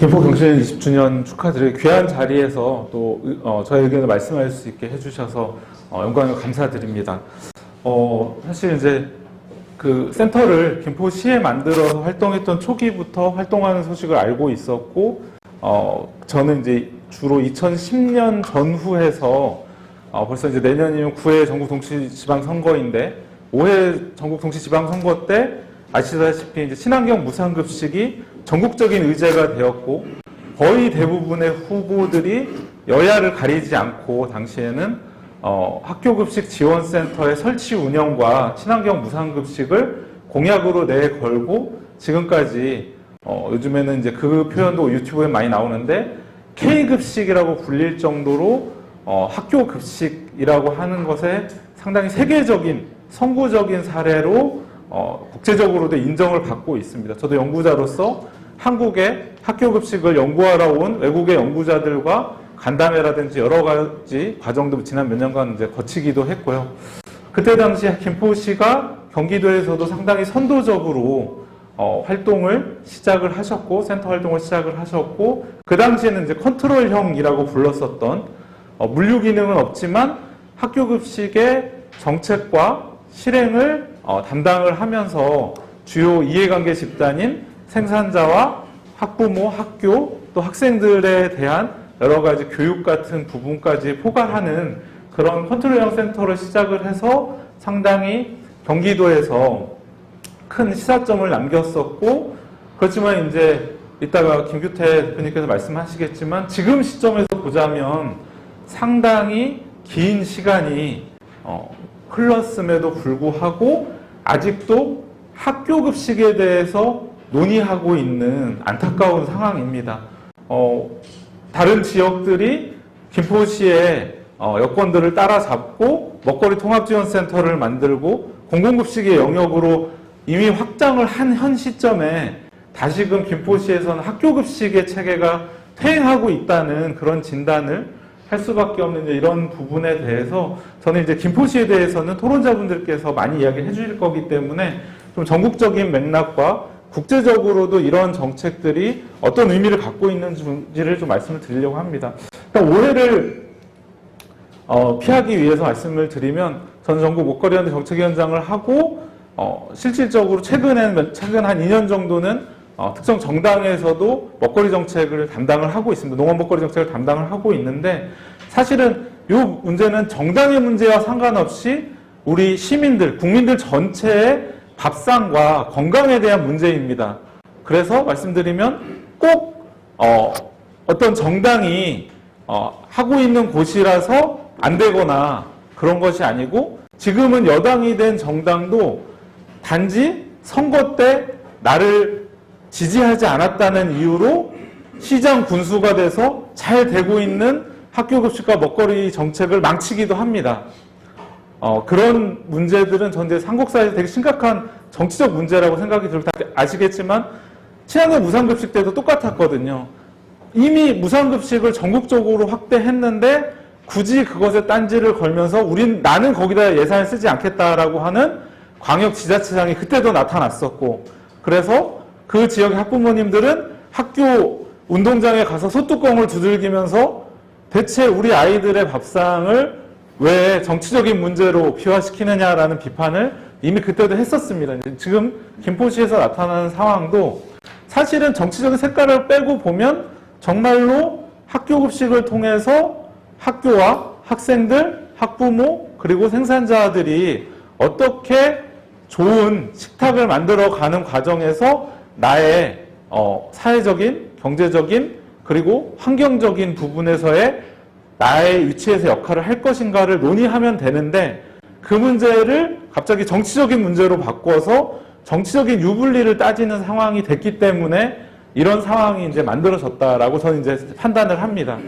김포 경신 20주년 축하드리고 귀한 자리에서 또 저의 의견을 말씀할 수 있게 해주셔서 영광을 감사드립니다. 사실 이제 그 센터를 김포시에 만들어서 활동했던 초기부터 활동하는 소식을 알고 있었고, 저는 이제 주로 2010년 전후해서 벌써 이제 내년이면 9회 전국 동시지방선거인데 5회 전국 동시지방선거 때 아시다시피 이제 친환경 무상급식이 전국적인 의제가 되었고, 거의 대부분의 후보들이 여야를 가리지 않고 당시에는 학교급식 지원센터의 설치 운영과 친환경 무상급식을 공약으로 내걸고, 지금까지 요즘에는 이제 그 표현도 유튜브에 많이 나오는데 K급식이라고 불릴 정도로 학교급식이라고 하는 것에 상당히 세계적인 선구적인 사례로 국제적으로도 인정을 받고 있습니다. 저도 연구자로서 한국의 학교급식을 연구하러 온 외국의 연구자들과 간담회라든지 여러 가지 과정도 지난 몇 년간 이제 거치기도 했고요. 그때 당시 김포시가 경기도에서도 상당히 선도적으로 활동을 시작을 하셨고, 센터 활동을 시작을 하셨고, 그 당시에는 이제 컨트롤형이라고 불렀었던 물류 기능은 없지만 학교급식의 정책과 실행을 담당을 하면서 주요 이해관계 집단인 생산자와 학부모, 학교, 또 학생들에 대한 여러 가지 교육 같은 부분까지 포괄하는 그런 컨트롤형 센터를 시작을 해서 상당히 경기도에서 큰 시사점을 남겼었고, 그렇지만 이제 이따가 김규태 대표님께서 말씀하시겠지만 지금 시점에서 보자면 상당히 긴 시간이 흘렀음에도 불구하고 아직도 학교급식에 대해서 논의하고 있는 안타까운 상황입니다. 다른 지역들이 김포시의 여건들을 따라잡고 먹거리 통합지원센터를 만들고 공공급식의 영역으로 이미 확장을 한 현 시점에 다시금 김포시에서는 학교급식의 체계가 퇴행하고 있다는 그런 진단을 할 수밖에 없는 이런 부분에 대해서 저는 이제 김포시에 대해서는 토론자분들께서 많이 이야기를 해주실 거기 때문에 좀 전국적인 맥락과 국제적으로도 이런 정책들이 어떤 의미를 갖고 있는지를 좀 말씀을 드리려고 합니다. 그러니까 오해를 피하기 위해서 말씀을 드리면, 저는 전국 먹거리연대 정책위원장을 하고 실질적으로 최근 한 2년 정도는 특정 정당에서도 먹거리 정책을 담당을 하고 있습니다. 농업 먹거리 정책을 담당을 하고 있는데, 사실은 이 문제는 정당의 문제와 상관없이 우리 시민들, 국민들 전체의 밥상과 건강에 대한 문제입니다. 그래서 말씀드리면 꼭 어떤 정당이 하고 있는 곳이라서 안 되거나 그런 것이 아니고, 지금은 여당이 된 정당도 단지 선거 때 나를 지지하지 않았다는 이유로 시장 군수가 돼서 잘 되고 있는 학교급식과 먹거리 정책을 망치기도 합니다. 그런 문제들은 전 삼국사에서 되게 심각한 정치적 문제라고 생각이 들고, 다 아시겠지만 친환경 무상급식 때도 똑같았거든요. 이미 무상급식을 전국적으로 확대했는데 굳이 그것에 딴지를 걸면서 나는 거기다 예산을 쓰지 않겠다라고 하는 광역 지자체장이 그때도 나타났었고, 그래서 그 지역의 학부모님들은 학교 운동장에 가서 소뚜껑을 두들기면서 대체 우리 아이들의 밥상을 왜 정치적인 문제로 비화시키느냐라는 비판을 이미 그때도 했었습니다. 지금 김포시에서 나타나는 상황도 사실은 정치적인 색깔을 빼고 보면 정말로 학교급식을 통해서 학교와 학생들, 학부모, 그리고 생산자들이 어떻게 좋은 식탁을 만들어가는 과정에서 나의 사회적인, 경제적인, 그리고 환경적인 부분에서의 나의 위치에서 역할을 할 것인가를 논의하면 되는데, 그 문제를 갑자기 정치적인 문제로 바꿔서 정치적인 유불리를 따지는 상황이 됐기 때문에 이런 상황이 이제 만들어졌다라고 저는 이제 판단을 합니다.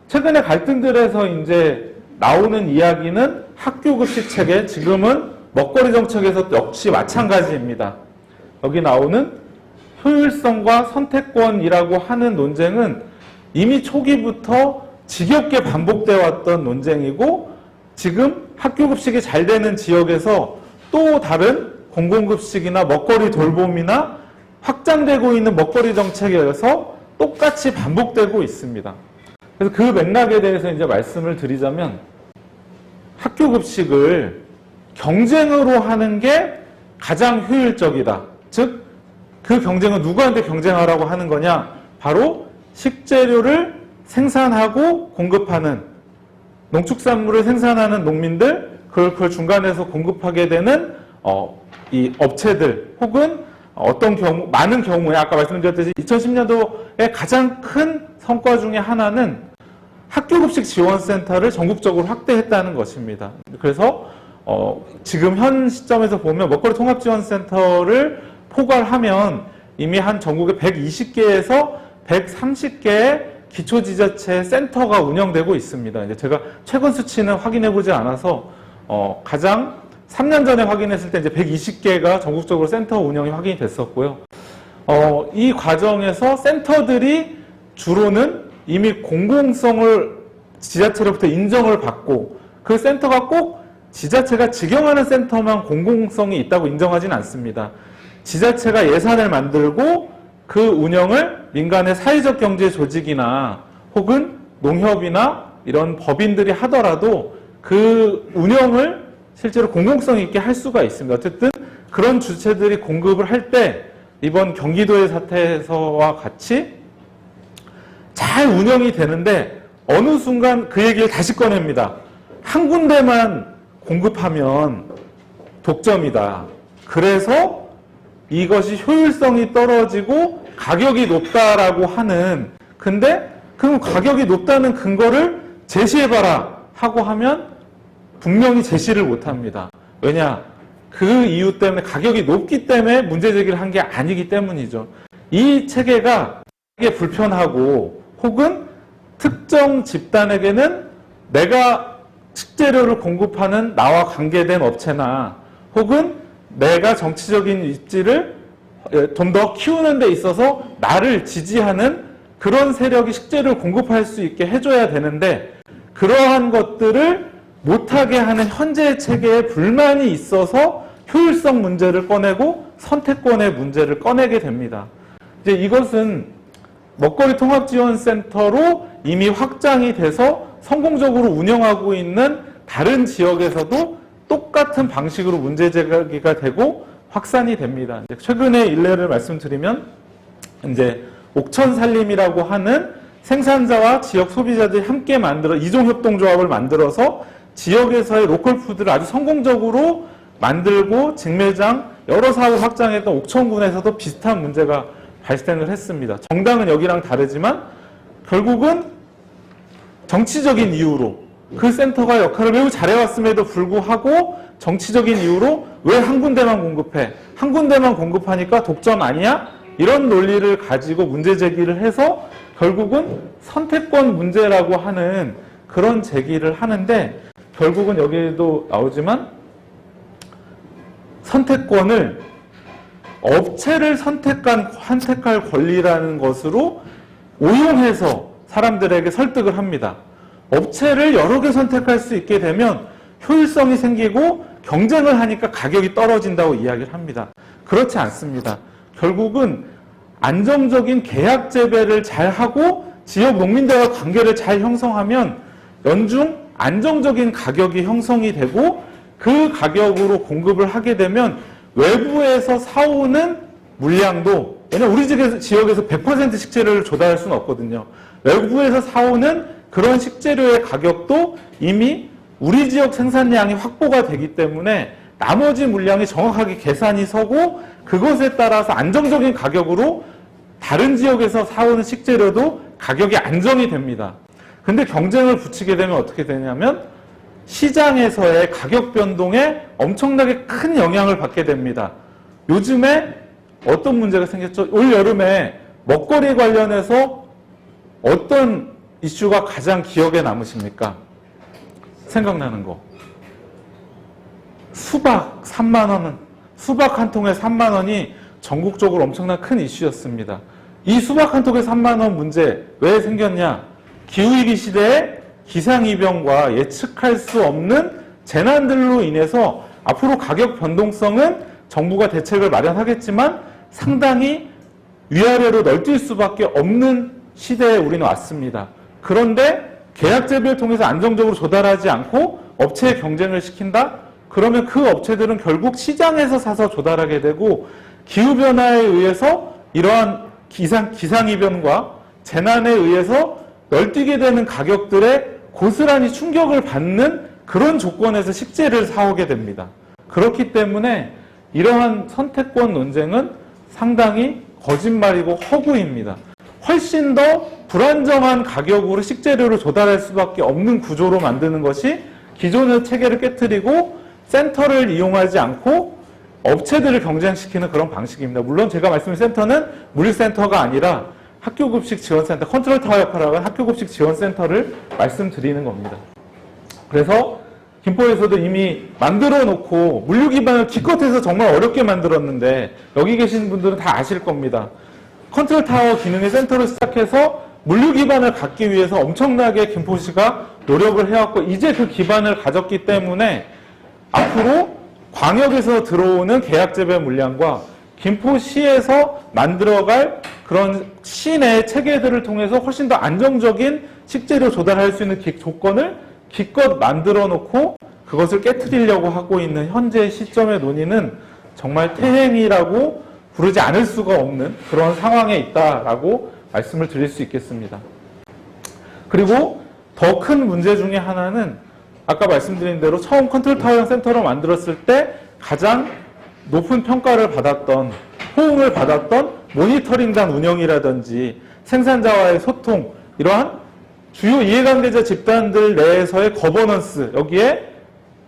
최근에 갈등들에서 이제 나오는 이야기는 학교급식 체계, 지금은 먹거리 정책에서 역시 마찬가지입니다. 여기 나오는 효율성과 선택권이라고 하는 논쟁은 이미 초기부터 지겹게 반복되어 왔던 논쟁이고, 지금 학교급식이 잘 되는 지역에서 또 다른 공공급식이나 먹거리 돌봄이나 확장되고 있는 먹거리 정책에서 똑같이 반복되고 있습니다. 그래서 그 맥락에 대해서 이제 말씀을 드리자면 학교 급식을 경쟁으로 하는 게 가장 효율적이다. 즉, 그 경쟁은 누구한테 경쟁하라고 하는 거냐? 바로 식재료를 생산하고 공급하는 농축산물을 생산하는 농민들, 그걸 중간에서 공급하게 되는 이 업체들 혹은 어떤 경우, 많은 경우에 아까 말씀드렸듯이 2010년도에 가장 큰 성과 중에 하나는 학교급식 지원센터를 전국적으로 확대했다는 것입니다. 그래서 지금 현 시점에서 보면 먹거리 통합지원센터를 포괄하면 이미 한 전국에 120개에서 130개의 기초지자체 센터가 운영되고 있습니다. 이제 제가 최근 수치는 확인해보지 않아서 가장 3년 전에 확인했을 때 이제 120개가 전국적으로 센터 운영이 확인이 됐었고요. 이 과정에서 센터들이 주로는 이미 공공성을 지자체로부터 인정을 받고 그 센터가 꼭 지자체가 직영하는 센터만 공공성이 있다고 인정하진 않습니다. 지자체가 예산을 만들고 그 운영을 민간의 사회적 경제 조직이나 혹은 농협이나 이런 법인들이 하더라도 그 운영을 실제로 공공성 있게 할 수가 있습니다. 어쨌든 그런 주체들이 공급을 할 때 이번 경기도의 사태에서와 같이 잘 운영이 되는데 어느 순간 그 얘기를 다시 꺼냅니다. 한 군데만 공급하면 독점이다. 그래서 이것이 효율성이 떨어지고 가격이 높다라고 하는, 근데 그럼 가격이 높다는 근거를 제시해봐라 하고 하면 분명히 제시를 못합니다. 왜냐? 그 이유 때문에 가격이 높기 때문에 문제 제기를 한 게 아니기 때문이죠. 이 체계가 되게 불편하고 혹은 특정 집단에게는 내가 식재료를 공급하는 나와 관계된 업체나 혹은 내가 정치적인 입지를 좀 더 키우는 데 있어서 나를 지지하는 그런 세력이 식재료를 공급할 수 있게 해줘야 되는데 그러한 것들을 못하게 하는 현재 체계에 불만이 있어서 효율성 문제를 꺼내고 선택권의 문제를 꺼내게 됩니다. 이제 이것은 먹거리 통합지원센터로 이미 확장이 돼서 성공적으로 운영하고 있는 다른 지역에서도 똑같은 방식으로 문제 제기가 되고 확산이 됩니다. 최근의 일례를 말씀드리면 이제 옥천살림이라고 하는 생산자와 지역 소비자들이 함께 만들어 이종협동조합을 만들어서 지역에서의 로컬푸드를 아주 성공적으로 만들고 직매장 여러 사업을 확장했던 옥천군에서도 비슷한 문제가 발생을 했습니다. 정당은 여기랑 다르지만 결국은 정치적인 이유로 그 센터가 역할을 매우 잘해왔음에도 불구하고 정치적인 이유로 왜 한 군데만 공급해? 한 군데만 공급하니까 독점 아니야? 이런 논리를 가지고 문제 제기를 해서 결국은 선택권 문제라고 하는 그런 제기를 하는데 결국은 여기에도 나오지만 선택권을 업체를 선택할 권리라는 것으로 오용해서 사람들에게 설득을 합니다. 업체를 여러 개 선택할 수 있게 되면 효율성이 생기고 경쟁을 하니까 가격이 떨어진다고 이야기를 합니다. 그렇지 않습니다. 결국은 안정적인 계약 재배를 잘 하고 지역 농민들과 관계를 잘 형성하면 연중 안정적인 가격이 형성이 되고 그 가격으로 공급을 하게 되면 외부에서 사오는 물량도, 왜냐면 우리 지역에서 100% 식재료를 조달할 수는 없거든요. 외부에서 사오는 그런 식재료의 가격도 이미 우리 지역 생산량이 확보가 되기 때문에 나머지 물량이 정확하게 계산이 서고 그것에 따라서 안정적인 가격으로 다른 지역에서 사오는 식재료도 가격이 안정이 됩니다. 근데 경쟁을 붙이게 되면 어떻게 되냐면 시장에서의 가격 변동에 엄청나게 큰 영향을 받게 됩니다. 요즘에 어떤 문제가 생겼죠? 올 여름에 먹거리 관련해서 어떤 이슈가 가장 기억에 남으십니까? 생각나는 거. 수박 3만 원은, 수박 한 통에 3만 원이 전국적으로 엄청난 큰 이슈였습니다. 이 수박 한 통에 3만 원 문제 왜 생겼냐? 기후위기 시대에 기상이변과 예측할 수 없는 재난들로 인해서 앞으로 가격 변동성은 정부가 대책을 마련하겠지만 상당히 위아래로 널뛸 수밖에 없는 시대에 우리는 왔습니다. 그런데 계약 재배를 통해서 안정적으로 조달하지 않고 업체의 경쟁을 시킨다? 그러면 그 업체들은 결국 시장에서 사서 조달하게 되고 기후변화에 의해서 이러한 기상이변과 재난에 의해서 널뛰게 되는 가격들에 고스란히 충격을 받는 그런 조건에서 식재를 사오게 됩니다. 그렇기 때문에 이러한 선택권 논쟁은 상당히 거짓말이고 허구입니다. 훨씬 더 불안정한 가격으로 식재료를 조달할 수밖에 없는 구조로 만드는 것이 기존의 체계를 깨트리고 센터를 이용하지 않고 업체들을 경쟁시키는 그런 방식입니다. 물론 제가 말씀드린 센터는 물류센터가 아니라 학교급식 지원센터, 컨트롤 타워 역할을 하는 학교급식 지원센터를 말씀드리는 겁니다. 그래서 김포에서도 이미 만들어 놓고 물류 기반을 기껏해서 정말 어렵게 만들었는데 여기 계신 분들은 다 아실 겁니다. 컨트롤 타워 기능의 센터를 시작해서 물류 기반을 갖기 위해서 엄청나게 김포시가 노력을 해왔고 이제 그 기반을 가졌기 때문에 앞으로 광역에서 들어오는 계약 재배 물량과 김포시에서 만들어갈 그런 시내 체계들을 통해서 훨씬 더 안정적인 식재료 조달할 수 있는 조건을 기껏 만들어 놓고 그것을 깨트리려고 하고 있는 현재 시점의 논의는 정말 태행이라고 부르지 않을 수가 없는 그런 상황에 있다라고 말씀을 드릴 수 있겠습니다. 그리고 더 큰 문제 중에 하나는 아까 말씀드린 대로 처음 컨트롤 타워형 센터를 만들었을 때 가장 높은 평가를 받았던, 호응을 받았던 모니터링단 운영이라든지 생산자와의 소통, 이러한 주요 이해관계자 집단들 내에서의 거버넌스, 여기에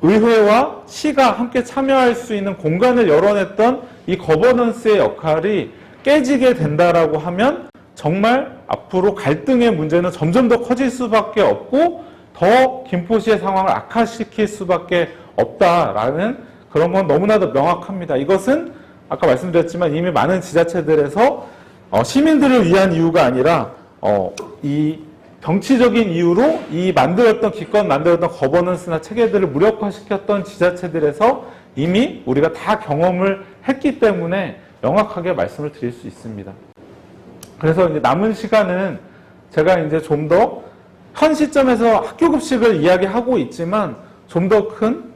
의회와 시가 함께 참여할 수 있는 공간을 열어냈던 이 거버넌스의 역할이 깨지게 된다라고 하면 정말 앞으로 갈등의 문제는 점점 더 커질 수밖에 없고 더 김포시의 상황을 악화시킬 수밖에 없다라는 그런 건 너무나도 명확합니다. 이것은 아까 말씀드렸지만 이미 많은 지자체들에서 시민들을 위한 이유가 아니라 이 정치적인 이유로 이 기껏 만들었던 거버넌스나 체계들을 무력화시켰던 지자체들에서 이미 우리가 다 경험을 했기 때문에 명확하게 말씀을 드릴 수 있습니다. 그래서 이제 남은 시간은 제가 이제 좀 더 현 시점에서 학교급식을 이야기하고 있지만 좀 더 큰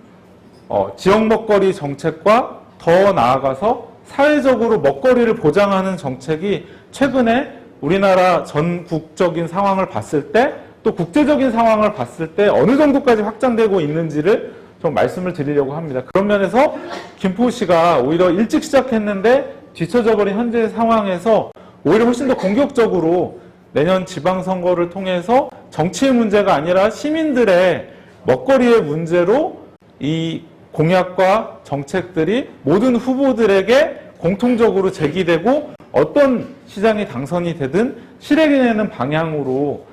지역 먹거리 정책과 더 나아가서 사회적으로 먹거리를 보장하는 정책이 최근에 우리나라 전국적인 상황을 봤을 때 또 국제적인 상황을 봤을 때 어느 정도까지 확장되고 있는지를 좀 말씀을 드리려고 합니다. 그런 면에서 김포시가 오히려 일찍 시작했는데 뒤처져 버린 현재 상황에서 오히려 훨씬 더 공격적으로 내년 지방선거를 통해서 정치의 문제가 아니라 시민들의 먹거리의 문제로 이 공약과 정책들이 모든 후보들에게 공통적으로 제기되고 어떤 시장이 당선이 되든 실행해내는 방향으로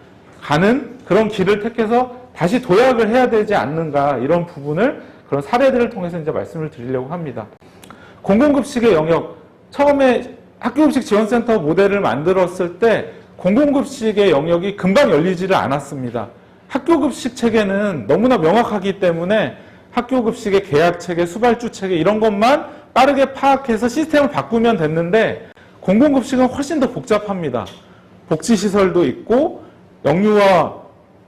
가는 그런 길을 택해서 다시 도약을 해야 되지 않는가, 이런 부분을 그런 사례들을 통해서 이제 말씀을 드리려고 합니다. 공공급식의 영역, 처음에 학교급식 지원센터 모델을 만들었을 때 공공급식의 영역이 금방 열리지를 않았습니다. 학교급식 체계는 너무나 명확하기 때문에 학교급식의 계약체계, 수발주체계 이런 것만 빠르게 파악해서 시스템을 바꾸면 됐는데 공공급식은 훨씬 더 복잡합니다. 복지시설도 있고 영유아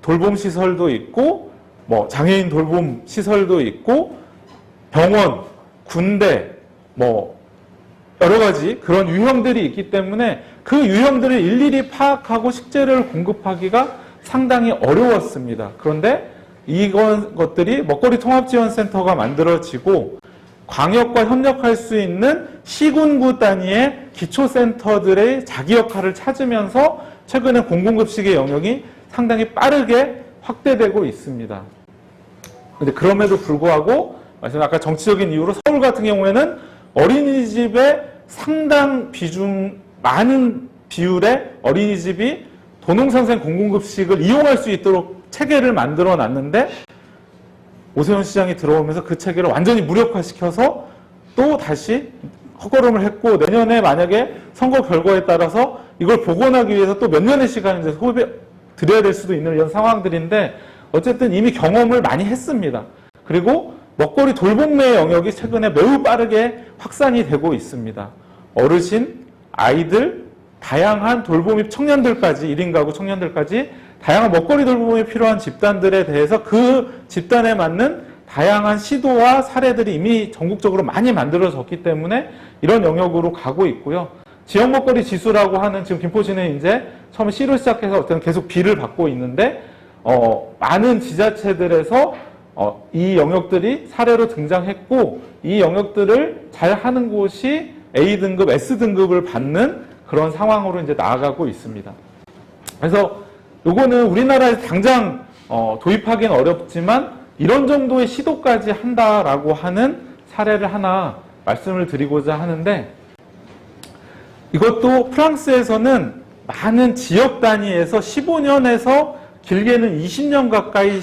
돌봄시설도 있고 장애인 돌봄시설도 있고 병원, 군대 여러 가지 그런 유형들이 있기 때문에 그 유형들을 일일이 파악하고 식재료를 공급하기가 상당히 어려웠습니다. 그런데 이것들이 먹거리 통합지원센터가 만들어지고 광역과 협력할 수 있는 시군구 단위의 기초센터들의 자기 역할을 찾으면서 최근에 공공급식의 영역이 상당히 빠르게 확대되고 있습니다. 그런데 그럼에도 불구하고 아까 정치적인 이유로 서울 같은 경우에는 어린이집의 상당 많은 비율의 어린이집이 도농상생 공공급식을 이용할 수 있도록 체계를 만들어 놨는데 오세훈 시장이 들어오면서 그 체계를 완전히 무력화시켜서 또 다시 헛걸음을 했고 내년에 만약에 선거 결과에 따라서 이걸 복원하기 위해서 또 몇 년의 시간을 이제 드려야 될 수도 있는 이런 상황들인데 어쨌든 이미 경험을 많이 했습니다. 그리고 먹거리 돌봄의 영역이 최근에 매우 빠르게 확산이 되고 있습니다. 어르신, 아이들, 다양한 돌봄이 청년들까지, 1인 가구 청년들까지 다양한 먹거리 돌봄이 필요한 집단들에 대해서 그 집단에 맞는 다양한 시도와 사례들이 이미 전국적으로 많이 만들어졌기 때문에 이런 영역으로 가고 있고요. 지역 먹거리 지수라고 하는, 지금 김포시는 이제 처음에 C로 시작해서 어떤 계속 B를 받고 있는데, 많은 지자체들에서 이 영역들이 사례로 등장했고, 이 영역들을 잘 하는 곳이 A등급, S등급을 받는 그런 상황으로 이제 나아가고 있습니다. 그래서 요거는 우리나라에서 당장 도입하기는 어렵지만 이런 정도의 시도까지 한다라고 하는 사례를 하나 말씀을 드리고자 하는데, 이것도 프랑스에서는 많은 지역 단위에서 15년에서 길게는 20년 가까이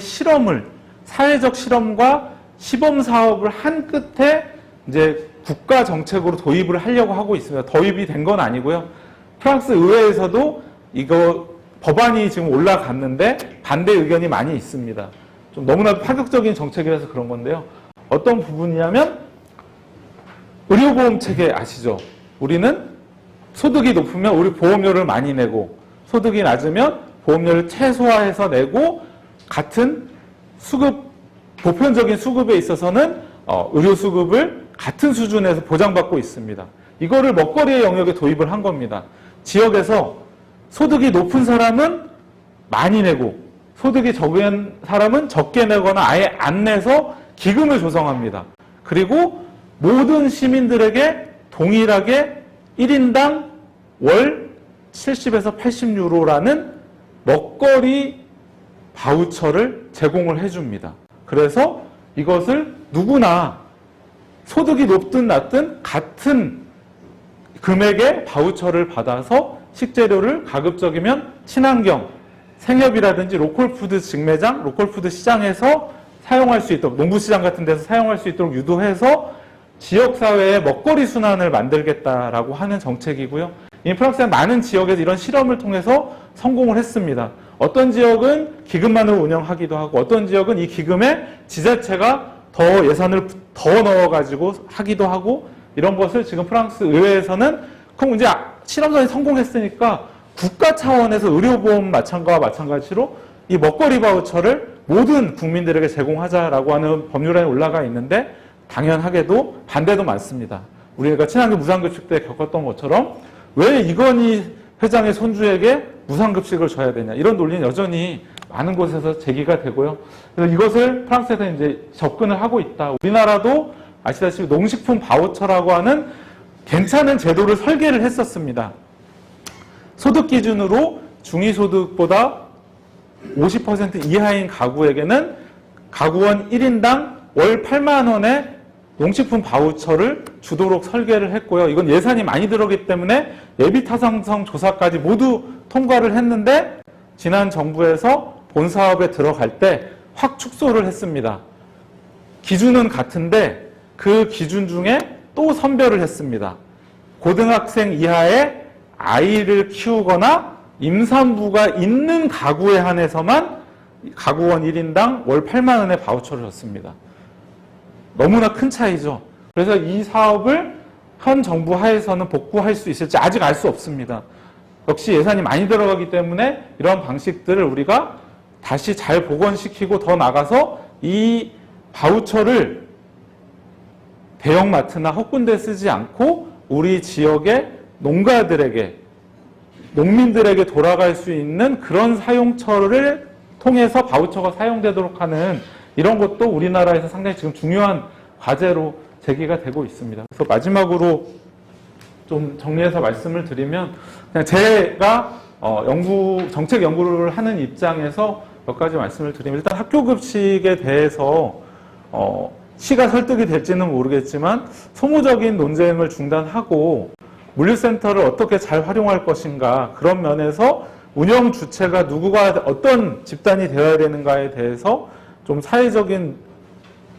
사회적 실험과 시범 사업을 한 끝에 이제 국가 정책으로 도입을 하려고 하고 있습니다. 도입이 된 건 아니고요. 프랑스 의회에서도 이거 법안이 지금 올라갔는데 반대 의견이 많이 있습니다. 좀 너무나도 파격적인 정책이라서 그런 건데요. 어떤 부분이냐면 의료보험 체계 아시죠? 우리는 소득이 높으면 우리 보험료를 많이 내고, 소득이 낮으면 보험료를 최소화해서 내고, 같은 수급, 보편적인 수급에 있어서는 의료 수급을 같은 수준에서 보장받고 있습니다. 이거를 먹거리의 영역에 도입을 한 겁니다. 지역에서 소득이 높은 사람은 많이 내고, 소득이 적은 사람은 적게 내거나 아예 안 내서 기금을 조성합니다. 그리고 모든 시민들에게 동일하게 1인당 월 70에서 80유로라는 먹거리 바우처를 제공을 해줍니다. 그래서 이것을 누구나 소득이 높든 낮든 같은 금액의 바우처를 받아서 식재료를 가급적이면 친환경, 생협이라든지 로컬푸드 직매장, 로컬푸드 시장에서 사용할 수 있도록, 농부시장 같은 데서 사용할 수 있도록 유도해서 지역사회의 먹거리 순환을 만들겠다라고 하는 정책이고요. 이 프랑스의 많은 지역에서 이런 실험을 통해서 성공을 했습니다. 어떤 지역은 기금만으로 운영하기도 하고, 어떤 지역은 이 기금에 지자체가 더 예산을 더 넣어가지고 하기도 하고, 이런 것을 지금 프랑스 의회에서는 그럼 이제 실험전이 성공했으니까 국가 차원에서 의료보험 마찬가지로 이 먹거리 바우처를 모든 국민들에게 제공하자라고 하는 법률안이 올라가 있는데, 당연하게도 반대도 많습니다. 우리가 친환경 무상급식 때 겪었던 것처럼 왜 이건희 회장의 손주에게 무상급식을 줘야 되냐, 이런 논리는 여전히 많은 곳에서 제기가 되고요. 그래서 이것을 프랑스에서 이제 접근을 하고 있다. 우리나라도 아시다시피 농식품 바우처라고 하는 괜찮은 제도를 설계를 했었습니다. 소득 기준으로 중위소득보다 50% 이하인 가구에게는 가구원 1인당 월 8만 원의 농식품 바우처를 주도록 설계를 했고요. 이건 예산이 많이 들어가기 때문에 예비타당성 조사까지 모두 통과를 했는데, 지난 정부에서 본사업에 들어갈 때 확 축소를 했습니다. 기준은 같은데 그 기준 중에 또 선별을 했습니다. 고등학생 이하의 아이를 키우거나 임산부가 있는 가구에 한해서만 가구원 1인당 월 8만 원의 바우처를 줬습니다. 너무나 큰 차이죠. 그래서 이 사업을 현 정부 하에서는 복구할 수 있을지 아직 알 수 없습니다. 역시 예산이 많이 들어가기 때문에 이런 방식들을 우리가 다시 잘 복원시키고 더 나가서 이 바우처를 대형마트나 헛군데 쓰지 않고 우리 지역의 농가들에게, 농민들에게 돌아갈 수 있는 그런 사용처를 통해서 바우처가 사용되도록 하는 이런 것도 우리나라에서 상당히 지금 중요한 과제로 제기가 되고 있습니다. 그래서 마지막으로 좀 정리해서 말씀을 드리면, 그냥 제가 정책 연구를 하는 입장에서 몇 가지 말씀을 드리면, 일단 학교급식에 대해서 시가 설득이 될지는 모르겠지만 소모적인 논쟁을 중단하고 물류센터를 어떻게 잘 활용할 것인가, 그런 면에서 운영 주체가 누구가 어떤 집단이 되어야 되는가에 대해서 좀 사회적인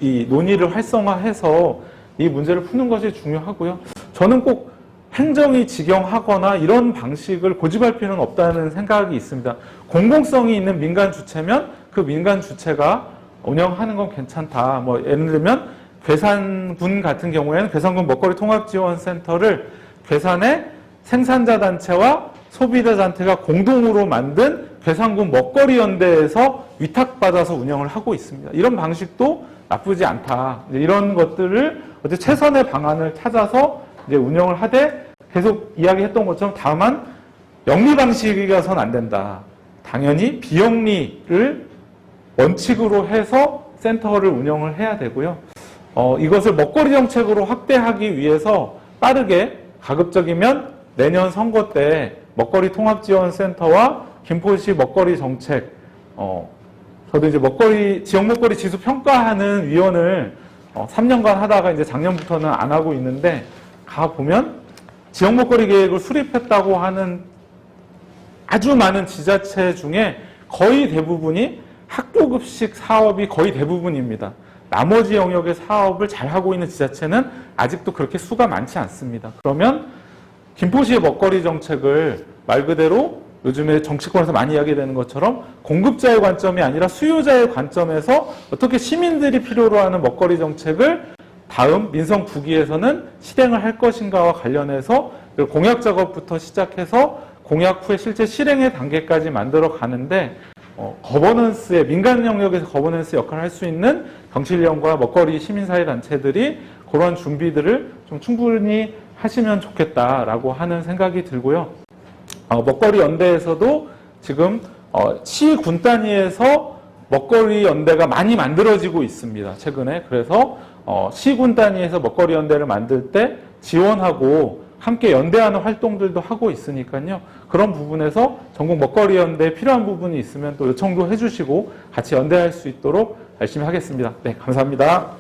이 논의를 활성화해서 이 문제를 푸는 것이 중요하고요. 저는 꼭 행정이 직영하거나 이런 방식을 고집할 필요는 없다는 생각이 있습니다. 공공성이 있는 민간 주체면 그 민간 주체가 운영하는 건 괜찮다. 뭐 예를 들면 괴산군 같은 경우에는 괴산군 먹거리 통합지원센터를 괴산의 생산자 단체와 소비자단체가 공동으로 만든 괴산군 먹거리 연대에서 위탁받아서 운영을 하고 있습니다. 이런 방식도 나쁘지 않다. 이런 것들을 어제 최선의 방안을 찾아서 이제 운영을 하되 계속 이야기했던 것처럼 다만 영리 방식이라서는 안 된다. 당연히 비영리를 원칙으로 해서 센터를 운영을 해야 되고요. 이것을 먹거리 정책으로 확대하기 위해서 빠르게 가급적이면 내년 선거 때 먹거리 통합지원센터와 김포시 먹거리 정책, 저도 이제 지역 먹거리 지수 평가하는 위원을 3년간 하다가 이제 작년부터는 안 하고 있는데, 가보면 지역 먹거리 계획을 수립했다고 하는 아주 많은 지자체 중에 거의 대부분이 학교급식 사업이 거의 대부분입니다. 나머지 영역의 사업을 잘하고 있는 지자체는 아직도 그렇게 수가 많지 않습니다. 그러면 김포시의 먹거리 정책을 말 그대로 요즘에 정치권에서 많이 이야기되는 것처럼 공급자의 관점이 아니라 수요자의 관점에서 어떻게 시민들이 필요로 하는 먹거리 정책을 다음 민선 9기에서는 실행을 할 것인가와 관련해서 공약 작업부터 시작해서 공약 후에 실제 실행의 단계까지 만들어 가는데, 거버넌스의 민간 영역에서 거버넌스 역할을 할 수 있는 경실련과 먹거리 시민사회 단체들이 그런 준비들을 좀 충분히 하시면 좋겠다라고 하는 생각이 들고요. 먹거리 연대에서도 지금 시군 단위에서 먹거리 연대가 많이 만들어지고 있습니다. 최근에. 그래서 시군 단위에서 먹거리 연대를 만들 때 지원하고 함께 연대하는 활동들도 하고 있으니까요. 그런 부분에서 전국 먹거리 연대에 필요한 부분이 있으면 또 요청도 해주시고 같이 연대할 수 있도록 열심히 하겠습니다. 네, 감사합니다.